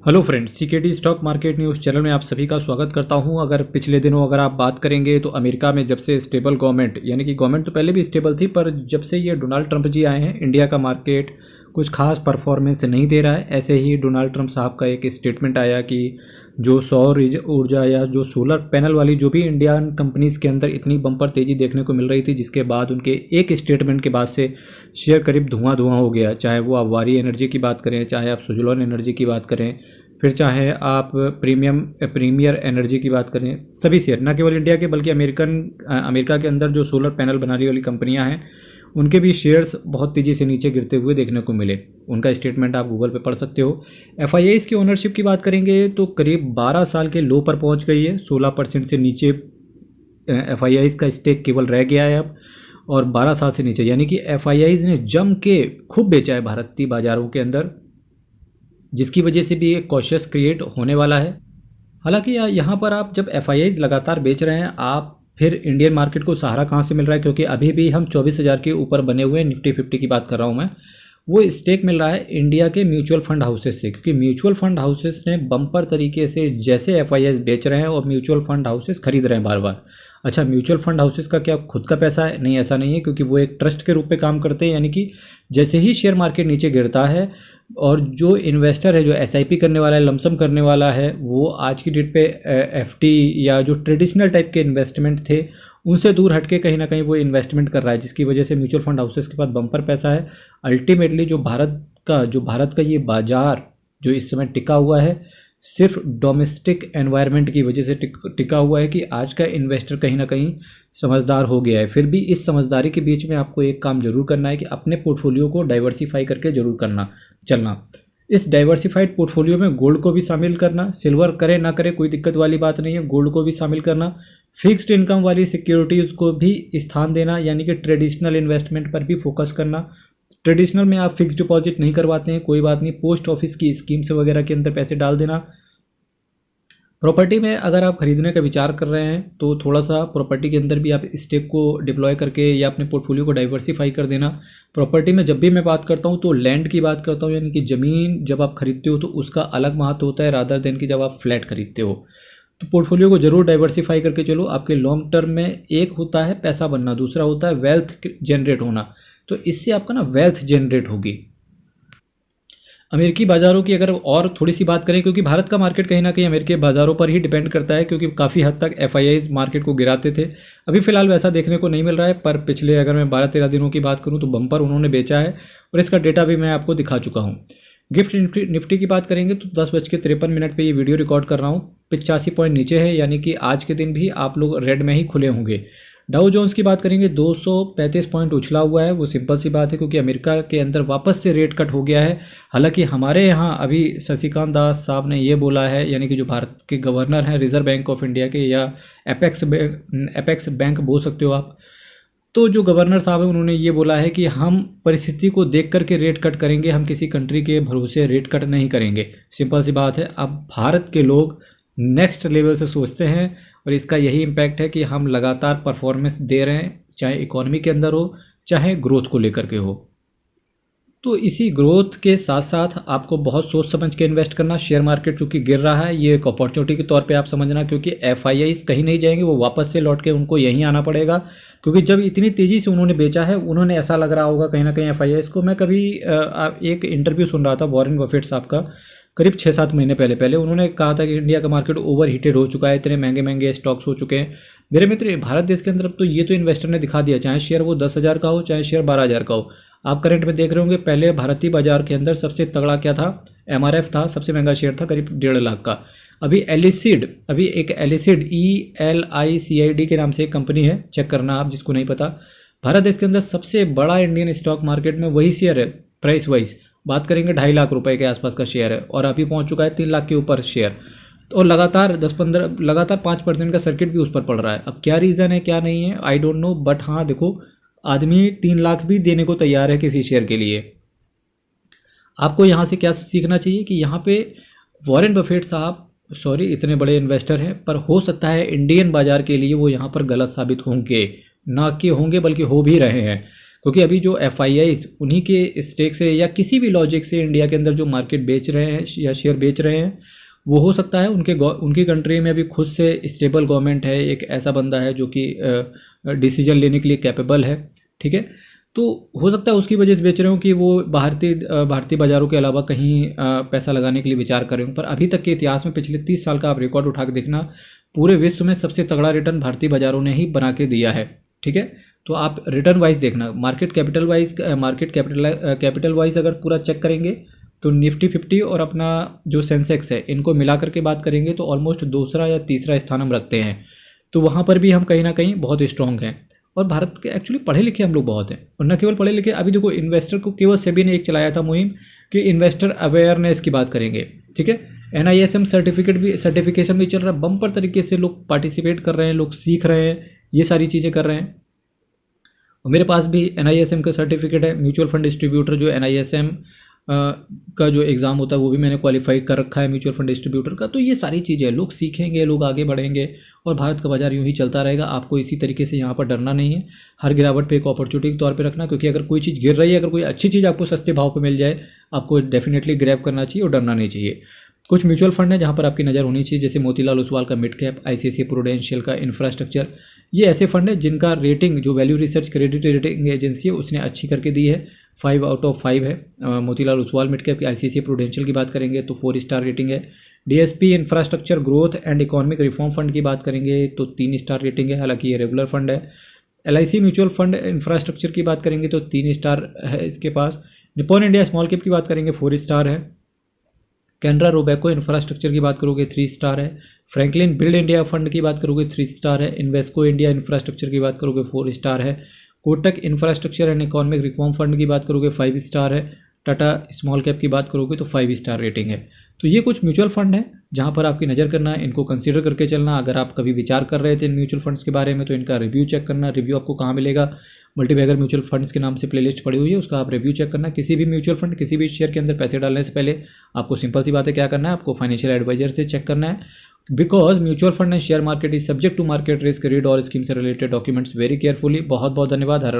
Hello friends, CKD stock market news channel में आप सभी का स्वागत करता हूं। अगर पिछले दिनों आप बात करेंगे तो अमेरिका में जब से स्टेबल गवर्नमेंट, यानी कि गवर्नमेंट तो पहले भी स्टेबल थी, पर जब से ये डोनाल्ड ट्रंप जी आए हैं, इंडिया का मार्केट कुछ खास परफॉर्मेंस नहीं दे रहा है। ऐसे ही डोनाल्ड ट्रंप साहब का एक स्टेटमेंट आया कि जो सौर ऊर्जा या जो सोलर पैनल वाली जो भी इंडियन कंपनीज़ के अंदर इतनी बम्पर तेज़ी देखने को मिल रही थी, जिसके बाद उनके एक स्टेटमेंट के बाद से शेयर करीब धुआं धुआं हो गया। चाहे वो आप वारी एनर्जी की बात करें, चाहे आप सुजलॉन एनर्जी की बात करें, फिर चाहे आप प्रीमियर एनर्जी की बात करें, सभी शेयर न केवल इंडिया के बल्कि अमेरिका के अंदर जो सोलर पैनल बनाने वाली कंपनियां हैं उनके भी शेयर्स बहुत तेज़ी से नीचे गिरते हुए देखने को मिले। उनका स्टेटमेंट आप गूगल पे पढ़ सकते हो। एफआईआईज़ की ओनरशिप की बात करेंगे तो करीब 12 साल के लो पर पहुंच गई है। 16% से नीचे एफआईआईज़ का स्टेक केवल रह गया है अब, और 12 साल से नीचे, यानी कि एफआईआईज़ ने जम के खूब बेचा है भारतीय बाजारों के अंदर, जिसकी वजह से भी एक कॉशियस क्रिएट होने वाला है। हालांकि यहाँ पर आप जब एफआईआईज़ लगातार बेच रहे हैं, आप फिर इंडियन मार्केट को सहारा कहाँ से मिल रहा है, क्योंकि अभी भी हम 24,000 के ऊपर बने हुए निफ्टी 50 की बात कर रहा हूँ मैं। वो स्टेक मिल रहा है इंडिया के म्यूचुअल फंड हाउसेस से, क्योंकि म्यूचुअल फंड हाउसेस ने बम्पर तरीके से जैसे एफआईआईज़ बेच रहे हैं और म्यूचुअल फंड हाउसेस खरीद रहे हैं बार बार। अच्छा, म्यूचुअल फंड हाउसेस का क्या खुद का पैसा है? नहीं, ऐसा नहीं है, क्योंकि वो एक ट्रस्ट के रूप में काम करते हैं। यानी कि जैसे ही शेयर मार्केट नीचे गिरता है और जो इन्वेस्टर है, जो एसआईपी करने वाला है, लमसम करने वाला है, वो आज की डेट पे एफडी या जो ट्रेडिशनल टाइप के इन्वेस्टमेंट थे उनसे दूर हटके कहीं ना कहीं वो इन्वेस्टमेंट कर रहा है, जिसकी वजह से म्यूचुअल फंड हाउसेस के पास बम्पर पैसा है। अल्टीमेटली जो भारत का ये बाजार जो इस समय टिका हुआ है, सिर्फ डोमेस्टिक एनवायरनमेंट की वजह से टिका हुआ है कि आज का इन्वेस्टर कहीं ना कहीं समझदार हो गया है। फिर भी इस समझदारी के बीच में आपको एक काम जरूर करना है कि अपने पोर्टफोलियो को डाइवर्सिफाई करके जरूर चलना। इस डाइवर्सिफाइड पोर्टफोलियो में गोल्ड को भी शामिल करना, सिल्वर करे ना करे कोई दिक्कत वाली बात नहीं है, गोल्ड को भी शामिल करना, फिक्स्ड इनकम वाली सिक्योरिटीज़ को भी स्थान देना, यानी कि ट्रेडिशनल इन्वेस्टमेंट पर भी फोकस करना। ट्रेडिशनल में आप फिक्स डिपॉजिट नहीं करवाते हैं, कोई बात नहीं, पोस्ट ऑफिस की स्कीम्स वगैरह के अंदर पैसे डाल देना। प्रॉपर्टी में अगर आप खरीदने का विचार कर रहे हैं तो थोड़ा सा प्रॉपर्टी के अंदर भी आप स्टेक को डिप्लॉय करके या अपने पोर्टफोलियो को डाइवर्सिफाई कर देना। प्रॉपर्टी में जब भी मैं बात करता हूँ तो लैंड की बात करता हूँ, यानी कि ज़मीन जब आप खरीदते हो तो उसका अलग महत्व होता है रादर देन कि जब आप फ्लैट खरीदते हो। तो पोर्टफोलियो को जरूर डाइवर्सिफाई करके चलो। आपके लॉन्ग टर्म में एक होता है पैसा बनना, दूसरा होता है वेल्थ जनरेट होना। तो इससे आपका ना वेल्थ जनरेट होगी। अमेरिकी बाज़ारों की अगर और थोड़ी सी बात करें, क्योंकि भारत का मार्केट कहीं ना कहीं अमेरिकी बाज़ारों पर ही डिपेंड करता है, क्योंकि काफ़ी हद तक एफआईआईज़ मार्केट को गिराते थे। अभी फ़िलहाल वैसा देखने को नहीं मिल रहा है, पर पिछले अगर मैं 12-13 दिनों की बात करूं तो बम्पर उन्होंने बेचा है, और इसका डेटा भी मैं आपको दिखा चुका हूँ। गिफ्ट निफ्टी की बात करेंगे तो 10:53 पर ये वीडियो रिकॉर्ड कर रहा हूँ, 85 पॉइंट नीचे है, यानी कि आज के दिन भी आप लोग रेड में ही खुले होंगे। डाउ जोन्स की बात करेंगे 235 पॉइंट उछला हुआ है। वो सिंपल सी बात है, क्योंकि अमेरिका के अंदर वापस से रेट कट हो गया है। हालांकि हमारे यहाँ अभी शशिकांत दास साहब ने ये बोला है, यानी कि जो भारत के गवर्नर हैं रिजर्व बैंक ऑफ इंडिया के, या एपेक्स बैंक बोल सकते हो आप, तो जो गवर्नर साहब हैं उन्होंने ये बोला है कि हम परिस्थिति को देख करके रेट कट करेंगे, हम किसी कंट्री के भरोसे रेट कट नहीं करेंगे। सिंपल सी बात है। अब भारत के लोग नेक्स्ट लेवल से सोचते हैं, और इसका यही इम्पैक्ट है कि हम लगातार परफॉर्मेंस दे रहे हैं, चाहे इकोनॉमी के अंदर हो चाहे ग्रोथ को लेकर के हो। तो इसी ग्रोथ के साथ साथ आपको बहुत सोच समझ के इन्वेस्ट करना। शेयर मार्केट चूंकि गिर रहा है, ये एक अपॉर्चुनिटी के तौर पे आप समझना, क्योंकि एफआईआईज़ कहीं नहीं जाएंगे, वो वापस से लौट के उनको यहीं आना पड़ेगा। क्योंकि जब इतनी तेज़ी से उन्होंने बेचा है, उन्होंने ऐसा लग रहा होगा कहीं ना कहीं एफआईआईज़ को। मैं कभी एक इंटरव्यू सुन रहा था वॉरेन बफेट साहब का, करीब 6-7 महीने पहले उन्होंने कहा था कि इंडिया का मार्केट ओवर हीटेड हो चुका है, इतने महंगे महंगे स्टॉक्स हो चुके हैं। मेरे मित्र, भारत देश के अंदर अब तो ये तो इन्वेस्टर ने दिखा दिया, चाहे शेयर वो 10,000 का हो चाहे शेयर 12,000 का हो। आप करंट में देख रहे होंगे, पहले भारतीय बाजार के अंदर सबसे तगड़ा क्या था? एमआरएफ था, सबसे महंगा शेयर था, करीब 1.5 लाख का। अभी एक एलिसिड ELICID के नाम से एक कंपनी है, चेक करना आप जिसको नहीं पता। भारत देश के अंदर सबसे बड़ा इंडियन स्टॉक मार्केट में वही शेयर है। प्राइस वाइज बात करेंगे 2.5 लाख रुपए के आसपास का शेयर है, और अभी पहुंच चुका है 3 लाख के ऊपर शेयर। और लगातार 5% का सर्किट भी उस पर पड़ रहा है। अब क्या रीज़न है क्या नहीं है आई डोंट नो, बट हाँ देखो, आदमी 3 लाख भी देने को तैयार है किसी शेयर के लिए। आपको यहाँ से क्या सीखना चाहिए कि यहाँ पे वॉरेन बफेट साहब इतने बड़े इन्वेस्टर हैं, पर हो सकता है इंडियन बाजार के लिए वो यहाँ पर गलत साबित होंगे, ना कि होंगे बल्कि हो भी रहे हैं। क्योंकि अभी जो FIIs उन्हीं के स्टेक से या किसी भी लॉजिक से इंडिया के अंदर जो मार्केट बेच रहे हैं या शेयर बेच रहे हैं, वो हो सकता है उनकी कंट्री में अभी खुद से स्टेबल गवर्नमेंट है, एक ऐसा बंदा है जो कि डिसीजन लेने के लिए कैपेबल है, ठीक है। तो हो सकता है उसकी वजह से बेच रहे हो कि वो भारतीय बाज़ारों के अलावा कहीं पैसा लगाने के लिए विचार कर रहे हो। पर अभी तक के इतिहास में पिछले 30 साल का आप रिकॉर्ड उठा के देखना, पूरे विश्व में सबसे तगड़ा रिटर्न भारतीय बाज़ारों ने ही बना के दिया है, ठीक है। तो आप रिटर्न वाइज देखना, मार्केट कैपिटल वाइज अगर पूरा चेक करेंगे तो निफ्टी 50 और अपना जो सेंसेक्स है, इनको मिला करके बात करेंगे तो ऑलमोस्ट दूसरा या तीसरा स्थान हम रखते हैं। तो वहाँ पर भी हम कहीं ना कहीं बहुत स्ट्रॉन्ग हैं। और भारत के एक्चुअली पढ़े लिखे हम लोग बहुत हैं, और न केवल पढ़े लिखे, अभी देखो इन्वेस्टर को केवल सेबी ने एक चलाया था मुहिम कि इन्वेस्टर अवेयरनेस की बात करेंगे, ठीक है। NISM सर्टिफिकेशन भी चल रहा है, बम्पर तरीके से लोग पार्टिसिपेट कर रहे हैं, लोग सीख रहे हैं, ये सारी चीज़ें कर रहे हैं। और मेरे पास भी NISM का सर्टिफिकेट है, म्यूचुअल फंड डिस्ट्रीब्यूटर जो NISM का जो एग्ज़ाम होता है वो भी मैंने क्वालिफाई कर रखा है म्यूचुअल फंड डिस्ट्रीब्यूटर का। तो ये सारी चीज़ें लोग सीखेंगे, लोग आगे बढ़ेंगे और भारत का बाजार यूँ ही चलता रहेगा। आपको इसी तरीके से यहाँ पर डरना नहीं है, हर गिरावट पे एक अपॉर्चुनिटी के तौर पे रखना, क्योंकि अगर कोई चीज़ गिर रही है, अगर कोई अच्छी चीज़ आपको सस्ते भाव पे मिल जाए, आपको डेफिनेटली ग्रैब करना चाहिए और डरना नहीं चाहिए। कुछ म्यूचुअल फंड है जहाँ पर आपकी नज़र होनी चाहिए, जैसे मोतीलाल ओसवाल का मिड कैप, ICICI प्रूडेंशियल का इंफ्रास्ट्रक्चर। ये ऐसे फंड है जिनका रेटिंग जो value research credit rating agency है उसने अच्छी करके दी है, 5 आउट ऑफ 5 है। मोतीलाल ओसवाल मिड कैप की, ICICI प्रूडेंशियल की बात करेंगे तो 4 स्टार रेटिंग है। DSP infrastructure growth and economic reform fund की बात करेंगे तो 3 स्टार रेटिंग है, हालांकि ये रेगुलर फंड है। LIC म्यूचुअल फंड इंफ्रास्ट्रक्चर की बात करेंगे तो 3 स्टार है इसके पास। निपॉन इंडिया स्मॉल कैप की बात करेंगे 4 स्टार है। कैनरा रोबेको इंफ्रास्ट्रक्चर की बात करोगे 3 स्टार है। फ्रैंकलिन बिल्ड इंडिया फंड की बात करोगे 3 स्टार है। इन्वेस्को इंडिया इंफ्रास्ट्रक्चर की बात करोगे 4 स्टार है। Kotak infrastructure and economic reform fund की बात करोगे 5 स्टार है। टाटा स्मॉल कैप की बात करोगे तो 5 स्टार रेटिंग है। तो ये कुछ म्यूचुअल फंड है जहाँ पर आपकी नज़र करना है, इनको कंसीडर करके चलना। अगर आप कभी विचार कर रहे थे इन म्यूचुअल फंड्स के बारे में तो इनका रिव्यू चेक करना। रिव्यू आपको कहाँ मिलेगा? मल्टीबैगर म्यूचुअल फंड्स के नाम से प्लेलिस्ट पड़ी हुई है, उसका आप रिव्यू चेक करना। किसी भी म्यूचुअल फंड, किसी भी शेयर के अंदर पैसे डालने से पहले आपको सिंपल सी बात है क्या करना है, आपको फाइनेंशियल एडवाइजर से चेक करना है। Because mutual fund and share market is subject to market risk. Read और स्कीम से रिलेटेड डॉक्यूमेंट्स वेरी केयरफुली। बहुत बहुत धन्यवाद।